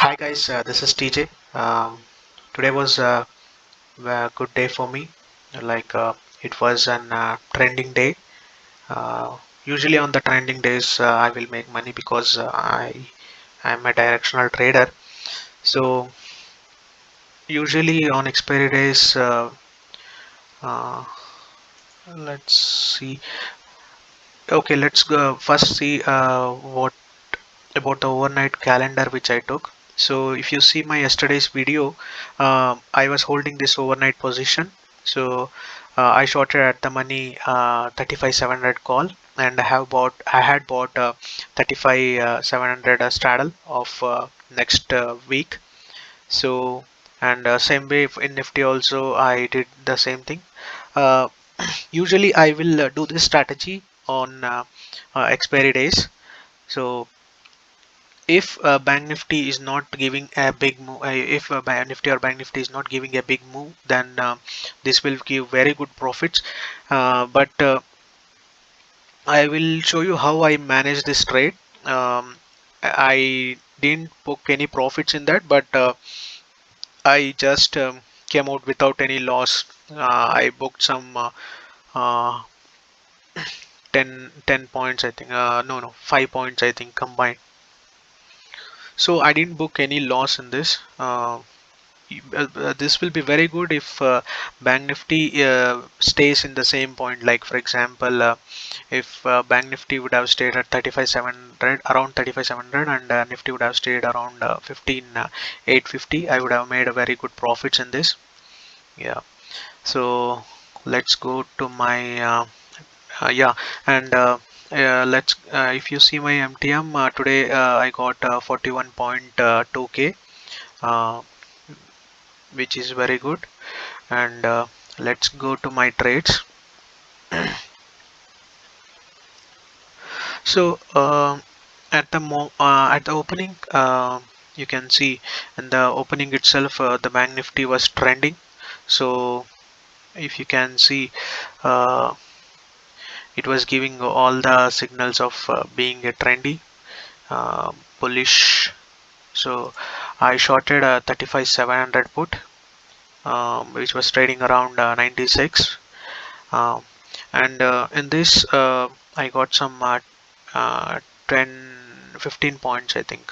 Hi guys, this is TJ. Today was a good day for me. Like it was an trending day. Usually on the trending days, I will make money because I'm a directional trader. So usually on expiry days, uh, let's see. Okay, let's go first see what about the overnight calendar which I took. So if you see my yesterday's video, I was holding this overnight position. So I shorted at the money 35,700 call, and I had bought 35,700 straddle of next week. So and same way in Nifty also I did the same thing. Uh, Usually I will do this strategy on expiry days. So if Bank Nifty is not giving a big move, if Bank Nifty or Bank Nifty is not giving a big move, then this will give very good profits. But I will show you how I manage this trade. I didn't book any profits in that, but I just came out without any loss. I booked some uh, 10 points, I think. No, 5 points, I think, combined. So I didn't book any loss in this. This will be very good if Bank Nifty stays in the same point. Like for example, if Bank Nifty would have stayed at 35,700, around 35,700, and Nifty would have stayed around 15,850, I would have made a very good profits in this. Yeah. So let's go to my yeah, and let's if you see my MTM today, I got 41.2k. Uh, which is very good, and let's go to my trades. So at the opening, you can see in the opening itself, the Bank Nifty was trending. So if you can see, uh, it was giving all the signals of being a trendy, bullish. So I shorted a 35,700 put, which was trading around 96. Um, and in this, I got some uh, 10 15 points, I think.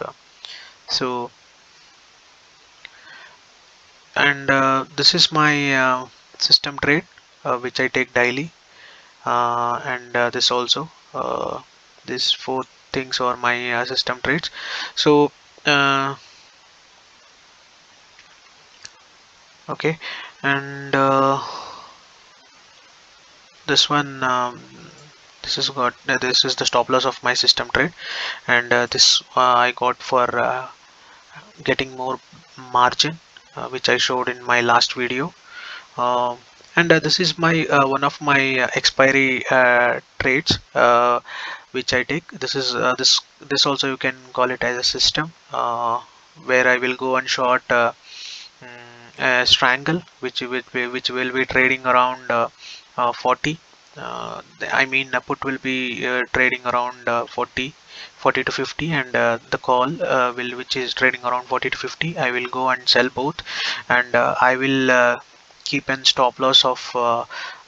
So and this is my system trade, which I take daily, and this also, these four things are my system trades. So okay, and this one, this is the stop loss of my system trade, and this I got for getting more margin, which I showed in my last video. Um, and this is my one of my expiry trades, which I take. This is this also you can call it as a system, where I will go and short strangle, which will be trading around 40. I mean, a put will be trading around 40 to 50, and the call will which is trading around 40 to 50. I will go and sell both, and I will keep an stop loss of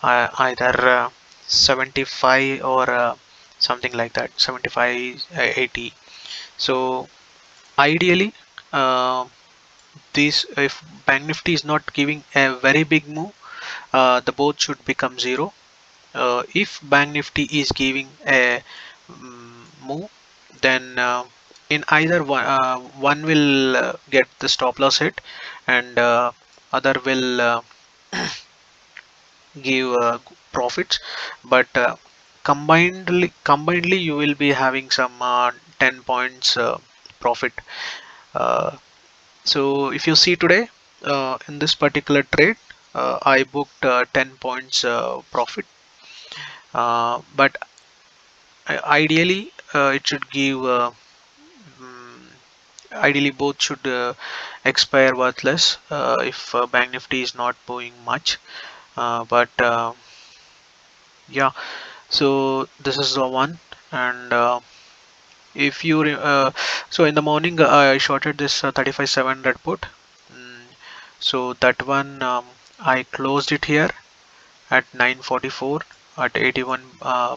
either 75 or something like that, 75 80. So ideally, uh, this if Bank Nifty is not giving a very big move, the both should become zero. If Bank Nifty is giving a move, then in either one will get the stop loss hit, and other will give profits. But combinedly you will be having some 10 points profit. Uh, so if you see today, in this particular trade, I booked 10 points profit, but ideally it should give mm, ideally both should expire worthless if Bank Nifty is not moving much, but yeah. So this is the one, and if you so in the morning I shorted this 35,700 put. So that one I closed it here at 944 at 81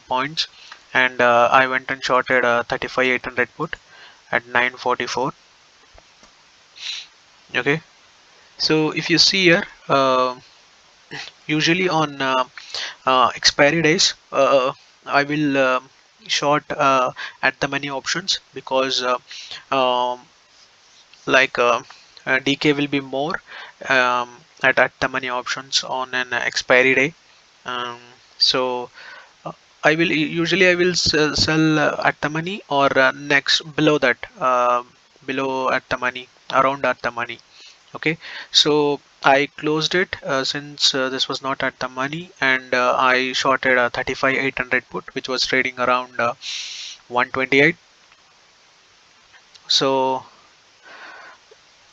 points, and I went and shorted 35,800 put at 944. Okay, so if you see here, usually on expiry days, I will short at the money options, because um, like DK will be more at the money options on an expiry day. um, so uh, I will sell at the money, or next below that, below at the money, around at the money. Okay, so I closed it since this was not at the money, and I shorted a 35,800 put, which was trading around 128. So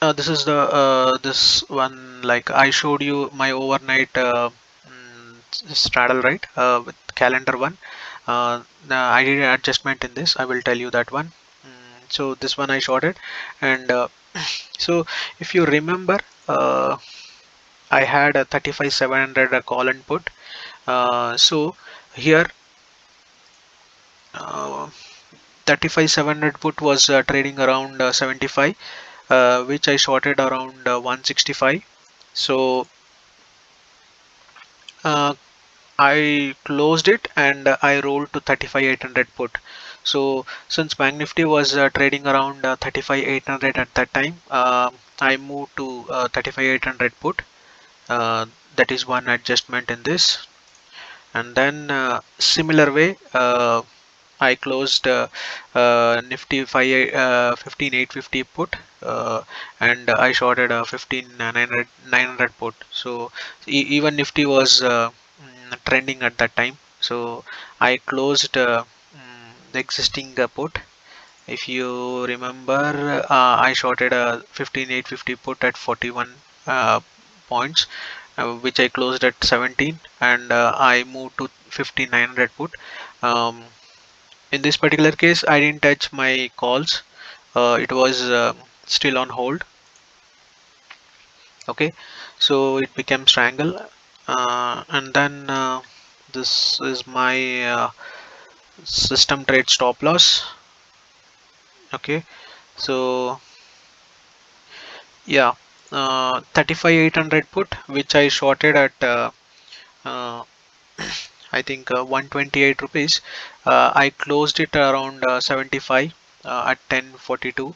this is the this one, like I showed you my overnight straddle, right, with calendar one. I did an adjustment in this, I will tell you that one. So this one I shorted, and so if you remember, I had a 35,700 call and put. So here, uh, 35,700 put was trading around 75, which I shorted around 165. So uh, I closed it, and I rolled to 35,800 put. So since Bank Nifty was trading around 35,800 at that time, I moved to 35,800 put. That is one adjustment in this. And then similar way, I closed Nifty 15,850 put, and I shorted a 15,900 put. So even Nifty was trending at that time, so I closed the existing put. If you remember, I shorted a 15,850 put at 41 points, which I closed at 17, and I moved to 5,900 put. Um, in this particular case, I didn't touch my calls. It was still on hold. Okay, so it became strangle, and then this is my system trade stop loss. Okay, so yeah, 35,800 put, which I shorted at uh, I think 128 rupees. I closed it around 75 at 1042.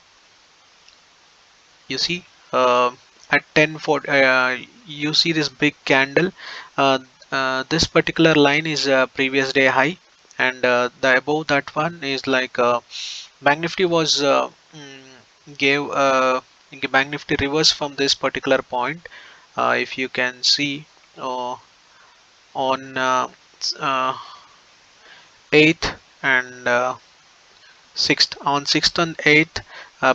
You see, at 1040, you see this big candle. Uh, this particular line is previous day high, and the above that one is like Bank Nifty was gave Bank Nifty reverse from this particular point. If you can see, uh, on 8th and 6th, on 6th and 8th,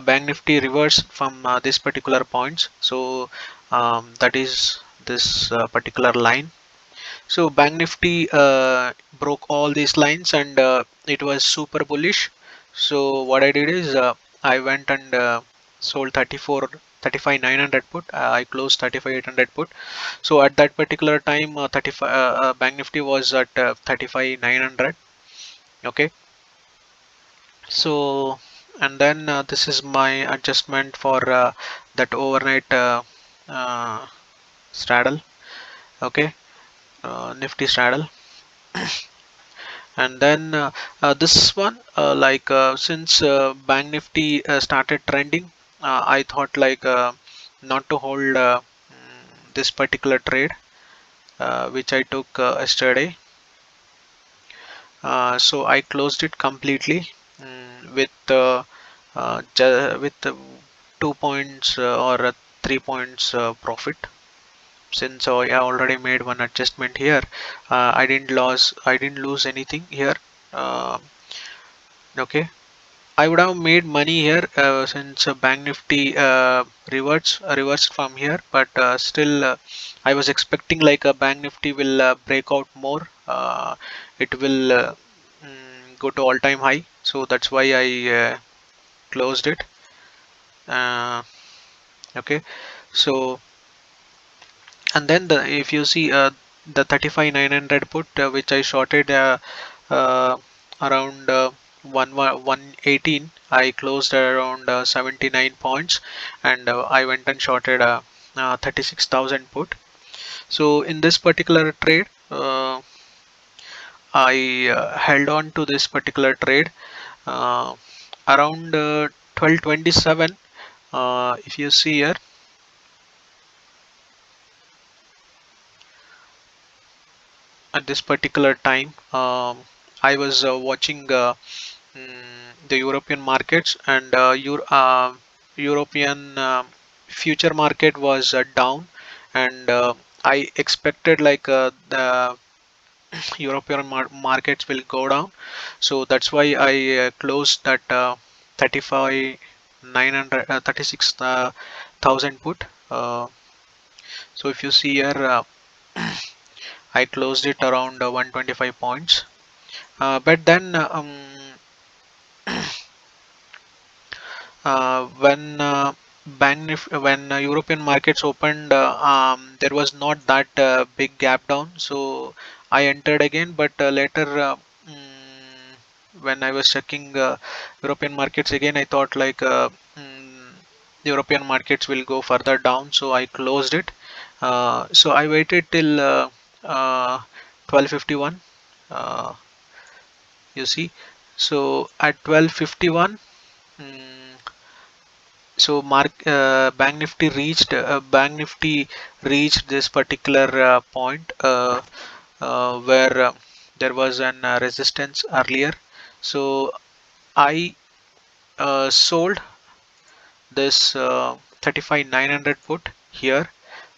Bank Nifty reversed from this particular points. So that is this particular line. So Bank Nifty broke all these lines, and it was super bullish. So what I did is, I went and sold 35,900 put. I closed 35,800 put. So at that particular time, 35 Bank Nifty was at 35,900. Okay, so and then this is my adjustment for that overnight straddle. Okay, Nifty straddle. And then this one, like since Bank Nifty started trending, I thought like not to hold this particular trade, which I took yesterday. So I closed it completely, with with 2 points or 3 points profit, since I already made one adjustment here. I didn't lose anything here. uh, okay, I would have made money here, since Bank Nifty reversed from here, but still I was expecting like a Bank Nifty will break out more. It will go to all-time high, so that's why I closed it. Okay, so and then if you see the 35,900 put which I shorted uh, around 118, I closed around 79 points, and I went and shorted 36,000 put. So in this particular trade, I held on to this particular trade uh, around 1227. If you see here, at this particular time, I was watching the European markets, and European future market was down, and I expected like the European markets will go down, so that's why I closed that 35 900 36,000 put. So if you see here, I closed it around 125 points. But then when when European markets opened, there was not that big gap down, so I entered again. But later, when I was checking European markets again, I thought like the European markets will go further down, so I closed it. So I waited till 1251. Uh, you see, so at 1251. So Bank Nifty reached this particular point where there was an resistance earlier. So I sold this 35,900 put here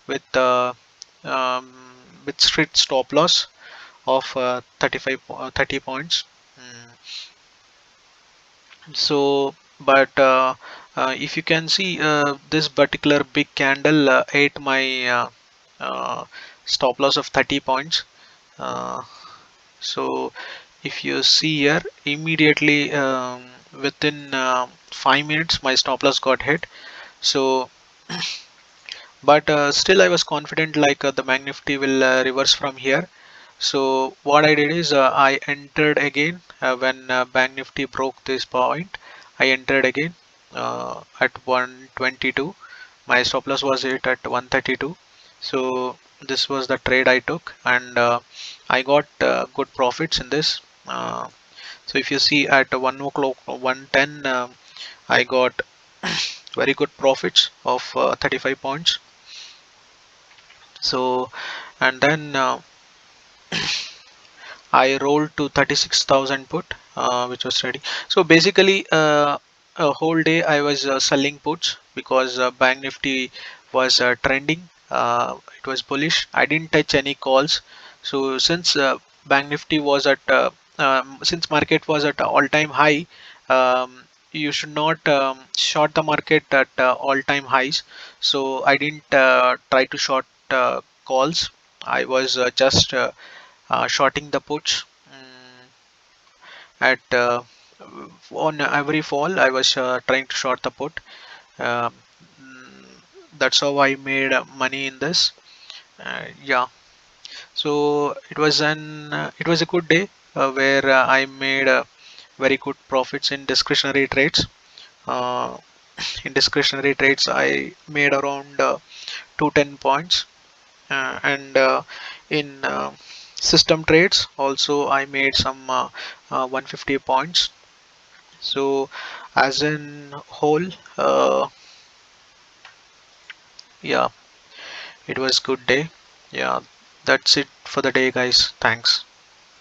with um, strict stop loss of 30 points. Mm. So but if you can see, this particular big candle ate my uh, stop loss of 30 points. uh, so if you see here, immediately within 5 minutes my stop loss got hit. So but still I was confident like the Bank Nifty will reverse from here. So what I did is I entered again when Bank Nifty broke this point. I entered again at 122. My stop loss was hit at 132. So this was the trade I took, and I got good profits in this. So if you see at 1 o'clock, 110, I got very good profits of 35 points. So and then I rolled to 36,000 put, which was ready. So basically, a whole day I was selling puts because Bank Nifty was trending. It was bullish. I didn't touch any calls. So since Bank Nifty was at since market was at all-time high, you should not short the market at all-time highs. So I didn't try to short calls. I was just shorting the puts. At On every fall I was trying to short the put. Um, mm, that's how I made money in this. Yeah, so it was a good day where I made very good profits in discretionary trades. uh, in discretionary trades I made around 210 points, and in system trades also I made some 150 points. So as in whole, yeah, it was good day. Yeah, that's it for the day, guys. Thanks.